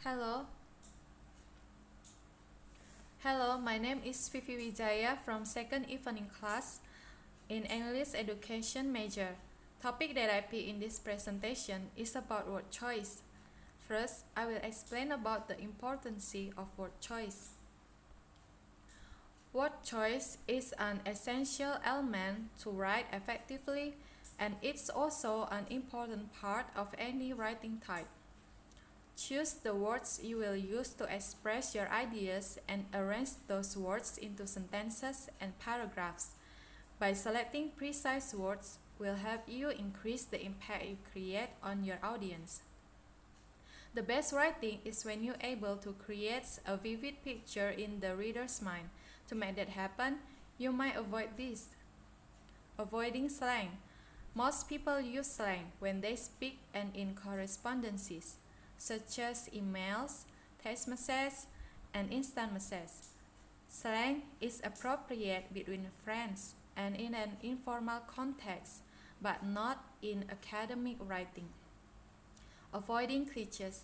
Hello. Hello, my name is Vivi Wijaya from second evening class in English education major. Topic that I pick in this presentation is about word choice. First, I will explain about the importance of word choice. Word choice is an essential element to write effectively, and it's also an important part of any writing type. Choose the words you will use to express your ideas and arrange those words into sentences and paragraphs. By selecting precise words will help you increase the impact you create on your audience. The best writing is when you're able to create a vivid picture in the reader's mind. To make that happen, you might avoid this. Avoiding slang. Most people use slang when they speak and in correspondences, such as emails, text messages, and instant messages. Slang is appropriate between friends and in an informal context, but not in academic writing. Avoiding cliches.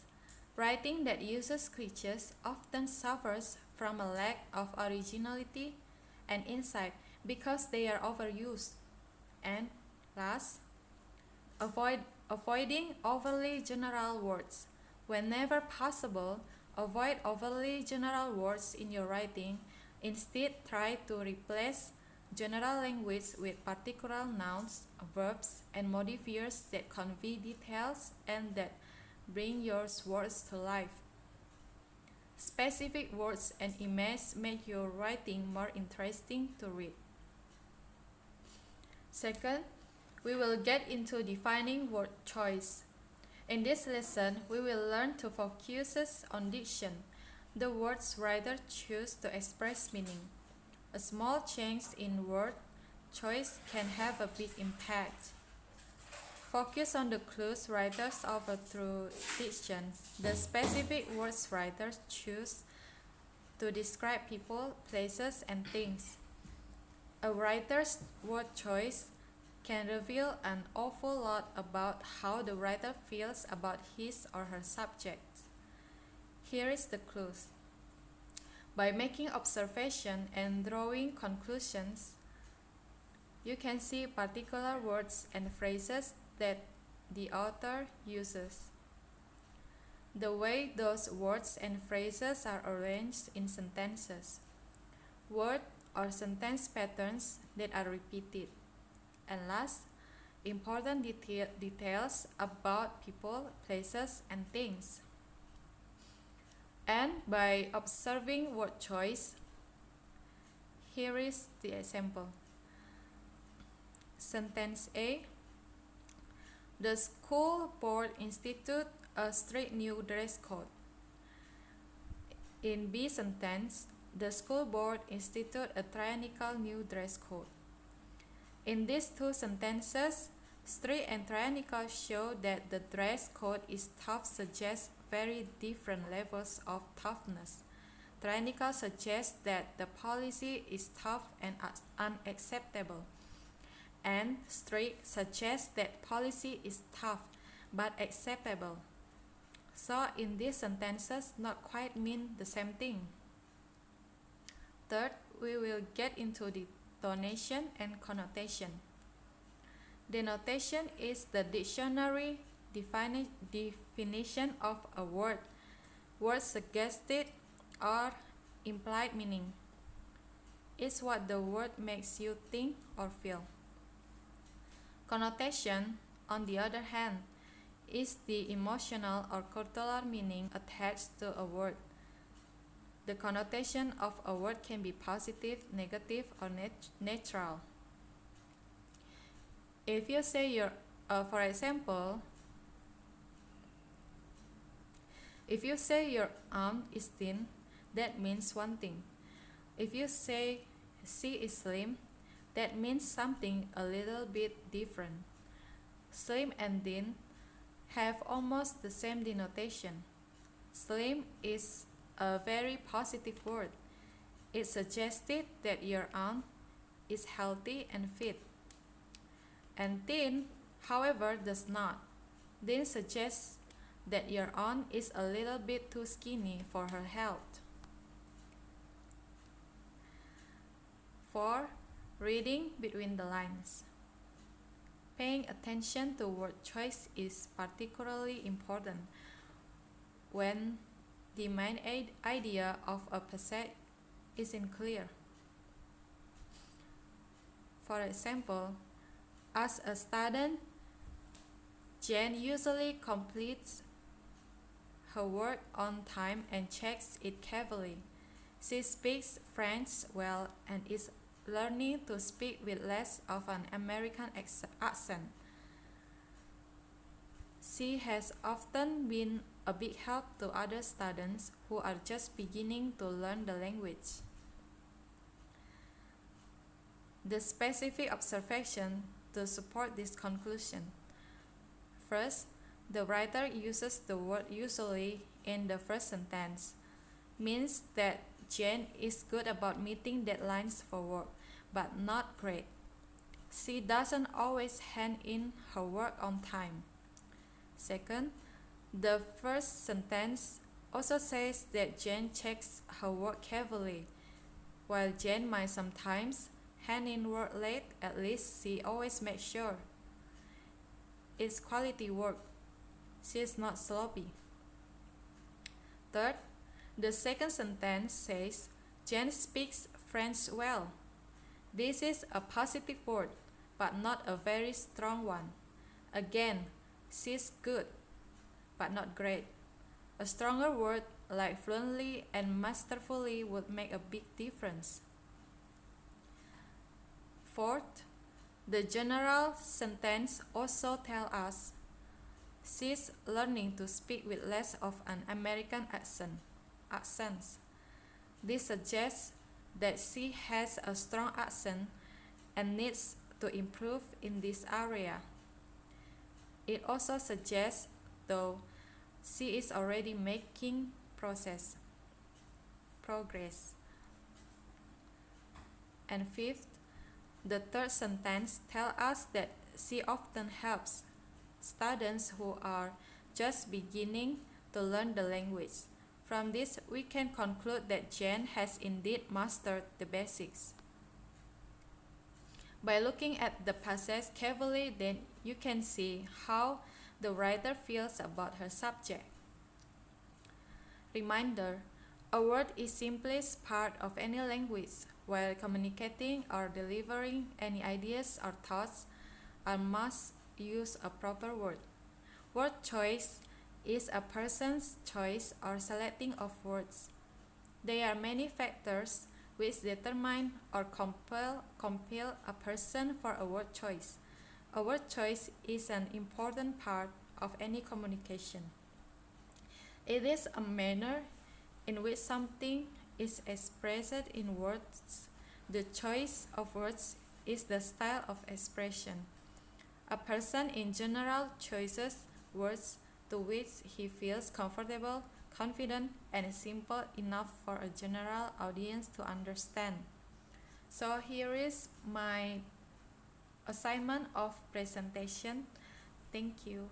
Writing that uses cliches often suffers from a lack of originality and insight because they are overused. And last, avoiding overly general words. Whenever possible, avoid overly general words in your writing. Instead, try to replace general language with particular nouns, verbs, and modifiers that convey details and that bring your words to life. Specific words and images make your writing more interesting to read. Second, we will get into defining word choice. In this lesson, we will learn to focus on diction, the words writers choose to express meaning. A small change in word choice can have a big impact. Focus on the clues writers offer through diction, the specific words writers choose to describe people, places, and things. A writer's word choice can reveal an awful lot about how the writer feels about his or her subject. Here is the clues. By making observation and drawing conclusions, you can see particular words and phrases that the author uses. The way those words and phrases are arranged in sentences. Word or sentence patterns that are repeated. And last, important details about people, places, and things. And by observing word choice, here is the example. Sentence A. The school board instituted a strict new dress code. In B sentence, the school board instituted a tyrannical new dress code. In these two sentences, strict and tyrannical show that the dress code is tough suggests very different levels of toughness. Tyrannical suggests that the policy is tough and unacceptable. And strict suggests that policy is tough but acceptable. So in these sentences not quite mean the same thing. Third, we will get into the donation and connotation. Denotation is the dictionary definition of a word. Words suggested or implied meaning. It's what the word makes you think or feel. Connotation, on the other hand, is the emotional or cultural meaning attached to a word. The connotation of a word can be positive, negative, or neutral. If you say for example, if you say your arm is thin, that means one thing. If you say she is slim, that means something a little bit different. Slim and thin have almost the same denotation. Slim is a very positive word. It suggested that your arm is healthy and fit. And thin, however, does not. Thin suggests that your aunt is a little bit too skinny for her health. 4. Reading between the lines. Paying attention to word choice is particularly important when the main idea of a passage isn't clear. For example, as a student, Jane usually completes her work on time and checks it carefully. She speaks French well and is learning to speak with less of an American accent. She has often been a big help to other students who are just beginning to learn the language. The specific observation to support this conclusion. First, the writer uses the word usually in the first sentence, means that Jane is good about meeting deadlines for work, but not great. She doesn't always hand in her work on time. Second, the first sentence also says that Jane checks her work carefully. While Jane might sometimes hand in work late, at least she always makes sure it's quality work. She is not sloppy. Third, the second sentence says Jane speaks French well. This is a positive word, but not a very strong one. Again, she's good, but not great. A stronger word like fluently and masterfully would make a big difference. Fourth, the general sentence also tells us she's learning to speak with less of an American accent. This suggests that she has a strong accent and needs to improve in this area. It also suggests, though, she is already making progress. And fifth, the third sentence tells us that she often helps students who are just beginning to learn the language. From this, we can conclude that Jane has indeed mastered the basics. By looking at the passage carefully, then you can see how the writer feels about her subject. Reminder: a word is simplest part of any language. While communicating or delivering any ideas or thoughts, I must use a proper word. Word choice is a person's choice or selecting of words. There are many factors which determine or compel a person for a word choice. A word choice is an important part of any communication. It is a manner in which something is expressed in words. The choice of words is the style of expression. A person in general chooses words to which he feels comfortable, confident, and simple enough for a general audience to understand. So here is my assignment of presentation. Thank you.